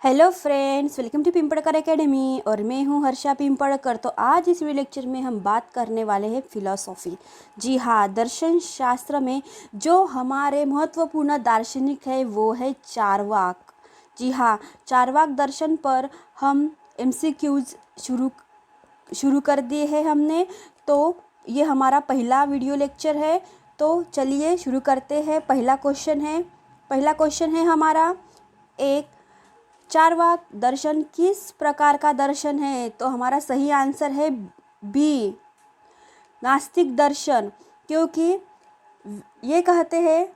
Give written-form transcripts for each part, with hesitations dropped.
Hello friends, welcome to Pimpadkar academy और मैं हूं हर्षा पिंपड़कर। तो आज इस वीडियो लेक्चर में हम बात करने वाले हैं फिलॉसफी। जी हाँ, दर्शन शास्त्र में जो हमारे महत्वपूर्ण दार्शनिक है वो है चारवाक। जी हाँ, चारवाक दर्शन पर हम एमसीक्यूज शुरू कर दिए हैं हमने। तो ये हमारा पहला वीडियो लेक्चर है। तो चलिए शुरू करते हैं। पहला क्वेश्चन है हमारा एक, चारवाक दर्शन किस प्रकार का दर्शन है? तो हमारा सही आंसर है बी, नास्तिक दर्शन। क्योंकि ये कहते हैं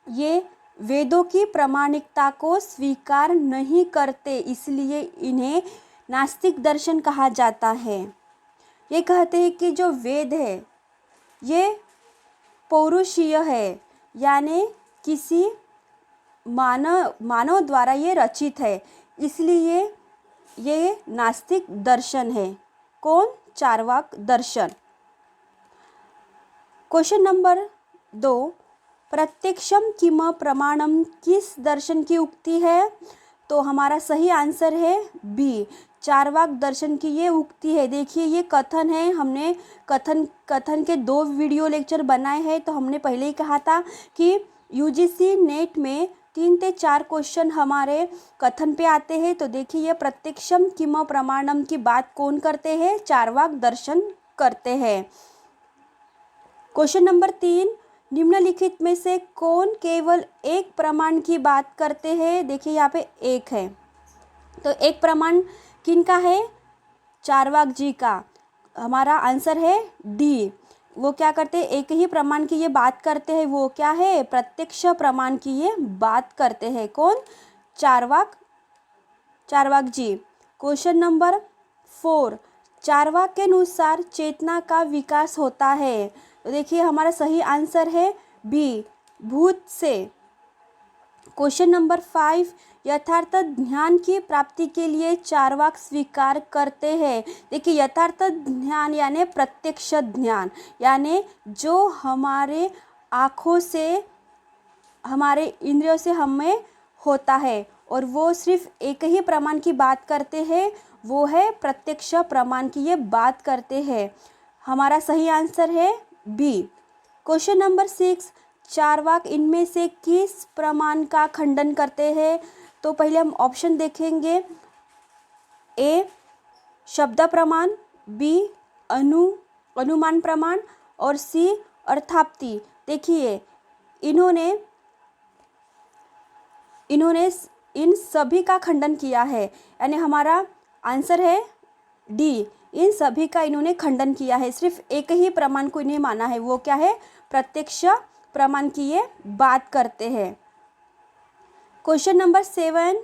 ये वेदों की प्रामाणिकता को स्वीकार नहीं करते, इसलिए इन्हें नास्तिक दर्शन कहा जाता है। ये कहते हैं कि जो वेद है ये पौरुषीय है, यानी किसी मानव द्वारा ये रचित है, इसलिए ये नास्तिक दर्शन है। कौन? चारवाक दर्शन। क्वेश्चन नंबर 2, प्रत्यक्षम किम प्रमाणम किस दर्शन की उक्ति है? तो हमारा सही आंसर है बी, चारवाक दर्शन की ये उक्ति है। देखिए ये कथन है, हमने कथन के 2 वीडियो लेक्चर बनाए हैं। तो हमने पहले ही कहा था कि यूजीसी नेट में 3 से 4 क्वेश्चन हमारे कथन पे आते हैं। तो देखिए ये प्रत्यक्षम किम प्रमाणम की बात कौन करते हैं? चारवाक दर्शन करते हैं। क्वेश्चन नंबर 3, निम्नलिखित में से कौन केवल एक प्रमाण की बात करते हैं? देखिए यहाँ पे एक है, तो एक प्रमाण किनका है? चारवाक जी का। हमारा आंसर है डी। वो क्या करते हैं? एक ही प्रमाण की ये बात करते हैं। वो क्या है? प्रत्यक्ष प्रमाण की ये बात करते हैं। कौन? चारवाक जी। क्वेश्चन नंबर 4, चारवाक के अनुसार चेतना का विकास होता है। तो देखिए हमारा सही आंसर है बी, भूत से। क्वेश्चन नंबर 5, यथार्थ ध्यान की प्राप्ति के लिए चारवाक स्वीकार करते हैं। देखिए यथार्थ ध्यान यानी प्रत्यक्ष ध्यान, यानी जो हमारे आँखों से, हमारे इंद्रियों से हमें होता है, और वो सिर्फ एक ही प्रमाण की बात करते हैं, वो है प्रत्यक्ष प्रमाण की ये बात करते हैं। हमारा सही आंसर है बी। क्वेश्चन नंबर 6, चारवाक इनमें से किस प्रमाण का खंडन करते हैं? तो पहले हम ऑप्शन देखेंगे। ए, शब्द प्रमाण, बी, अनुमान प्रमाण, और सी, अर्थाप्ति। देखिए इन्होंने इन सभी का खंडन किया है, यानी हमारा आंसर है डी, इन सभी का इन्होंने खंडन किया है। सिर्फ एक ही प्रमाण को इन्हें माना है, वो क्या है? प्रत्यक्ष प्रमाण की ये बात करते हैं। क्वेश्चन नंबर 7,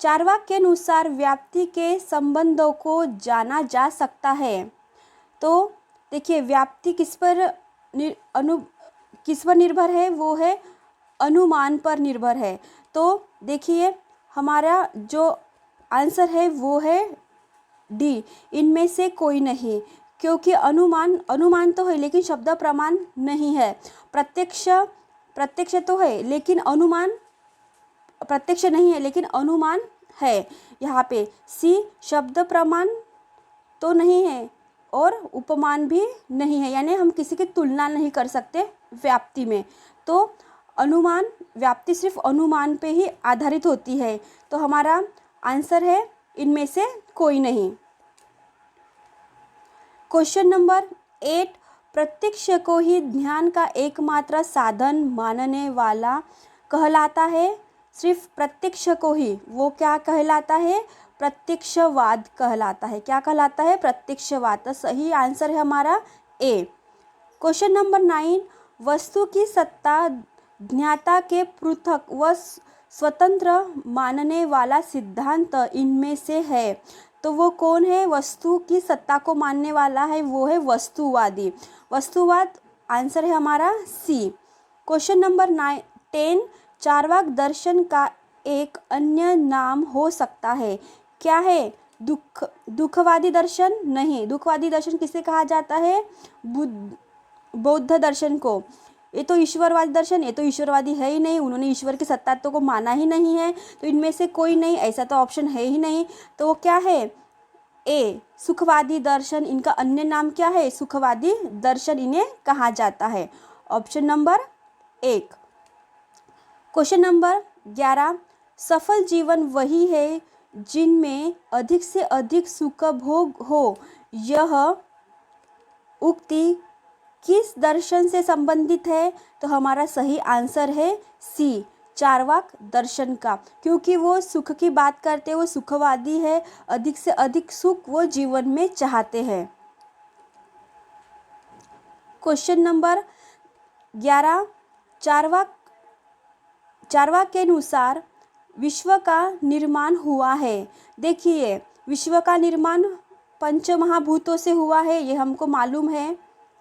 चारवाक के अनुसार व्याप्ति के संबंधों को जाना जा सकता है। तो देखिए व्याप्ति किस पर निर्भर है? वो है अनुमान पर निर्भर है। तो देखिए हमारा जो आंसर है वो है डी, इनमें से कोई नहीं। क्योंकि अनुमान तो है लेकिन शब्द प्रमाण नहीं है। प्रत्यक्ष तो है लेकिन अनुमान, प्रत्यक्ष नहीं है लेकिन अनुमान है। यहाँ पे सी, शब्द प्रमाण तो नहीं है और उपमान भी नहीं है, यानी हम किसी की तुलना नहीं कर सकते व्याप्ति में। तो अनुमान, व्याप्ति सिर्फ अनुमान पे ही आधारित होती है। तो हमारा आंसर है इनमें से कोई नहीं। क्वेश्चन नंबर 8, प्रत्यक्ष को ही ध्यान का एकमात्र साधन मानने वाला कहलाता है। सिर्फ प्रत्यक्ष को ही, वो क्या कहलाता है? प्रत्यक्षवाद कहलाता है। क्या कहलाता है? प्रत्यक्षवाद। तो सही आंसर है हमारा ए। क्वेश्चन नंबर 9, वस्तु की सत्ता ज्ञाता के पृथक व स्वतंत्र मानने वाला सिद्धांत इनमें से है। तो वो कौन है? वस्तु की सत्ता को मानने वाला है, वो है वस्तुवादी। वस्तुवाद आंसर है हमारा सी। क्वेश्चन नंबर 10, चारवाक दर्शन का एक अन्य नाम हो सकता है। क्या है? दुखवादी दर्शन? नहीं, दुखवादी दर्शन किसे कहा जाता है? बौद्ध दर्शन को। ये तो ईश्वरवादी दर्शन, ये तो ईश्वरवादी है ही नहीं, उन्होंने ईश्वर के सत्तात्व को माना ही नहीं है, तो इनमें से कोई नहीं, ऐसा तो ऑप्शन है ही नहीं। तो वो क्या है, ए सुखवादी दर्शन, इनका अन्य नाम क्या है, सुखवादी दर्शन इन्हें कहा जाता है। Option number 1। क्वेश्चन नंबर 11, सफल जीवन वही है जिनमें अधिक से अधिक सुख भोग हो, यह उक्ति किस दर्शन से संबंधित है? तो हमारा सही आंसर है सी, चार्वाक दर्शन का, क्योंकि वो सुख की बात करते हैं, वो सुखवादी है, अधिक से अधिक सुख वो जीवन में चाहते हैं। क्वेश्चन नंबर 11, चार्वाक के अनुसार विश्व का निर्माण हुआ है। देखिए, विश्व का निर्माण पंच महाभूतों से हुआ है, ये हमको मालूम है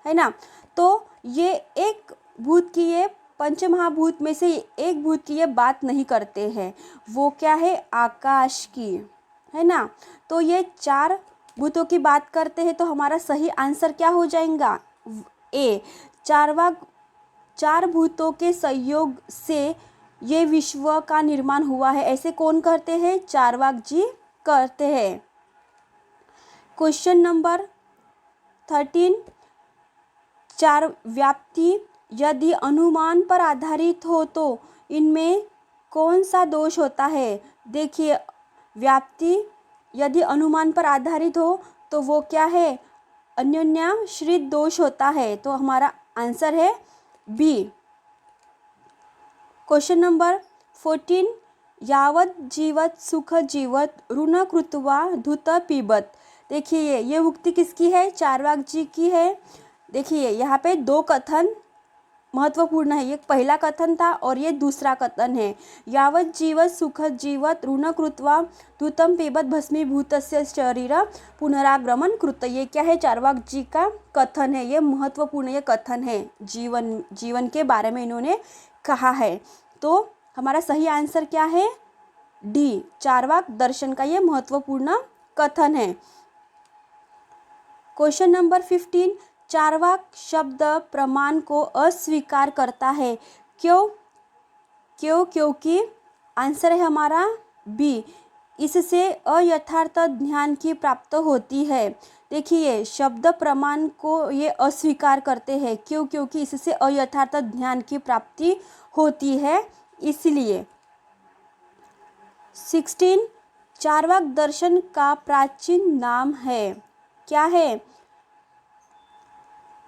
ना। तो ये एक भूत की, ये पंच महाभूत में से एक भूत की ये बात नहीं करते हैं, वो क्या है, आकाश की, है ना। तो ये 4 भूतों की बात करते हैं, तो हमारा सही आंसर क्या हो जाएगा, ए, चार्वाक 4 भूतों के संयोग से ये विश्व का निर्माण हुआ है, ऐसे कौन करते हैं, चार्वाक जी करते हैं। क्वेश्चन नंबर 13, चार व्याप्ति यदि अनुमान पर आधारित हो तो इनमें कौन सा दोष होता है? देखिए, व्याप्ति यदि अनुमान पर आधारित हो तो वो क्या है, अन्योन्याश्रित दोष होता है, तो हमारा आंसर है बी। क्वेश्चन नंबर 14, यावत जीवत सुख जीवत ऋण कृत्वा धुत पीबत। देखिए, ये उक्ति किसकी है, चार्वाक जी की है। देखिए, यहाँ पे 2 कथन महत्वपूर्ण है, ये पहला कथन था और ये दूसरा कथन है। यावत जीवत सुख जीवत ऋण कृत्वा धूतम पीबत भस्मीभूतस्य शरीर पुनरागमन कृत। ये क्या है, चार्वाक जी का कथन है, ये महत्वपूर्ण ये कथन है, जीवन के बारे में इन्होंने कहा है। तो हमारा सही आंसर क्या है, डी, चार्वाक दर्शन का ये महत्वपूर्ण कथन है। क्वेश्चन नंबर 15, चार्वाक शब्द प्रमाण को अस्वीकार करता है, क्योंकि आंसर है हमारा बी, इससे अयथार्थ ज्ञान की प्राप्त होती है। देखिए, शब्द प्रमाण को ये अस्वीकार करते हैं, क्योंकि इससे अयथार्थ ज्ञान की प्राप्ति होती है, इसलिए। 16, चार्वाक दर्शन का प्राचीन नाम है, क्या है,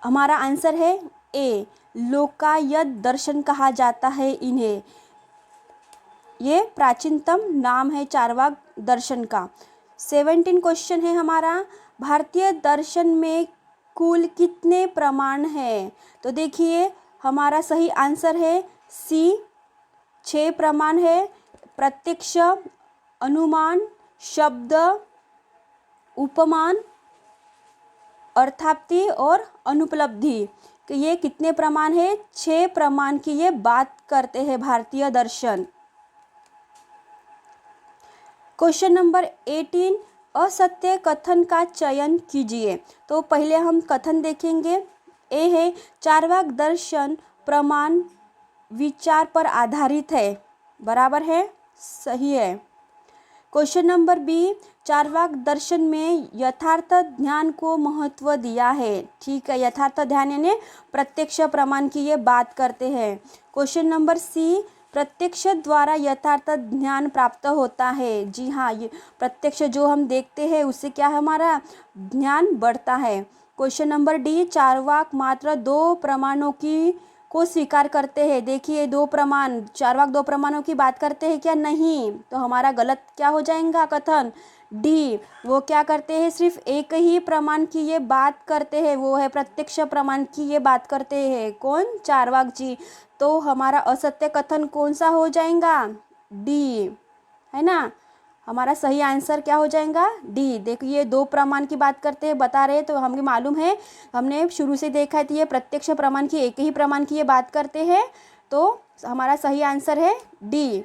हमारा आंसर है ए, लोकायत दर्शन कहा जाता है इन्हें, ये प्राचीनतम नाम है चार्वाक दर्शन का। 17 क्वेश्चन है हमारा, भारतीय दर्शन में कुल कितने प्रमाण हैं? तो देखिए, हमारा सही आंसर है सी, 6 प्रमाण है, प्रत्यक्ष, अनुमान, शब्द, उपमान, अर्थाप्ति और अनुपलब्धि, कि ये कितने प्रमाण है, 6 प्रमाण की ये बात करते हैं भारतीय दर्शन। क्वेश्चन नंबर 18, असत्य कथन का चयन कीजिए। तो पहले हम कथन देखेंगे। ए है, चार्वाक दर्शन प्रमाण विचार पर आधारित है, बराबर है, सही है। क्वेश्चन नंबर बी, चार्वाक दर्शन में यथार्थ ध्यान को महत्व दिया है, ठीक है, यथार्थ ध्यान यानी प्रत्यक्ष प्रमाण की ये बात करते हैं। क्वेश्चन नंबर सी, प्रत्यक्ष द्वारा यथार्थ ज्ञान प्राप्त होता है, जी हाँ, ये प्रत्यक्ष जो हम देखते हैं उससे क्या हमारा ज्ञान बढ़ता है। क्वेश्चन नंबर डी, चार्वाक मात्र 2 प्रमाणों को स्वीकार करते हैं। देखिए, 2 प्रमाण, चार्वाक 2 प्रमाणों की बात करते हैं क्या, नहीं, तो हमारा गलत क्या हो जाएगा कथन, डी, वो क्या करते हैं, सिर्फ एक ही प्रमाण की ये बात करते हैं, वो है प्रत्यक्ष प्रमाण की ये बात करते हैं, कौन, चार्वाक जी। तो हमारा असत्य कथन कौन सा हो जाएगा, डी, है ना, हमारा सही आंसर क्या हो जाएगा, डी। देखिए, 2 प्रमाण की बात करते हैं, बता रहे, तो हमें मालूम है, हमने शुरू से देखा है, तो ये प्रत्यक्ष प्रमाण की, एक ही प्रमाण की ये बात करते हैं, तो हमारा सही आंसर है डी।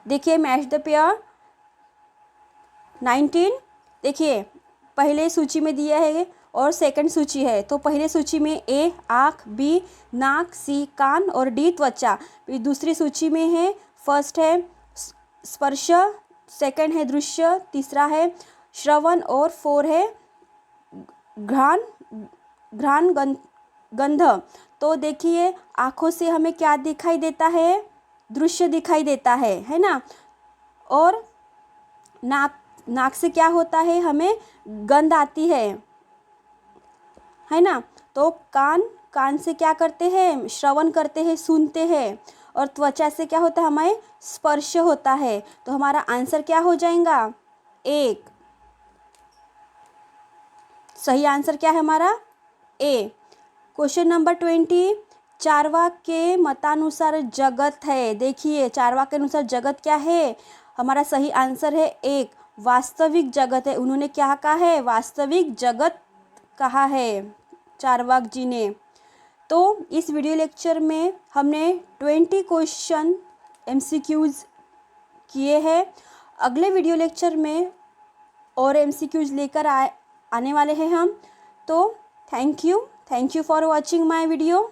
देखिए, मैच द पेयर 19, देखिए पहले सूची में दिया है और सेकंड सूची है। तो पहले सूची में ए आँख, बी नाक, सी कान और डी त्वचा। फिर दूसरी सूची में है फर्स्ट है स्पर्श, सेकंड है दृश्य, तीसरा है श्रवण और फोर है घ्राण गंध। तो देखिए आँखों से हमें क्या दिखाई देता है, दृश्य दिखाई देता है ना। और नाक से क्या होता है, हमें गंध आती है ना। तो कान से क्या करते हैं, श्रवण करते हैं, सुनते हैं। और त्वचा से क्या होता है, हमें स्पर्श होता है। तो हमारा आंसर क्या हो जाएगा, एक। सही आंसर क्या है हमारा, ए। क्वेश्चन नंबर 20, चारवाक के मतानुसार जगत है। देखिए चारवाक के अनुसार जगत क्या है, हमारा सही आंसर है एक, वास्तविक जगत है। उन्होंने क्या कहा है, वास्तविक जगत कहा है चारवाक जी ने। तो इस वीडियो लेक्चर में हमने 20 क्वेश्चन MCQs किए हैं। अगले वीडियो लेक्चर में और MCQs लेकर आने वाले हैं हम। तो thank you for watching my video.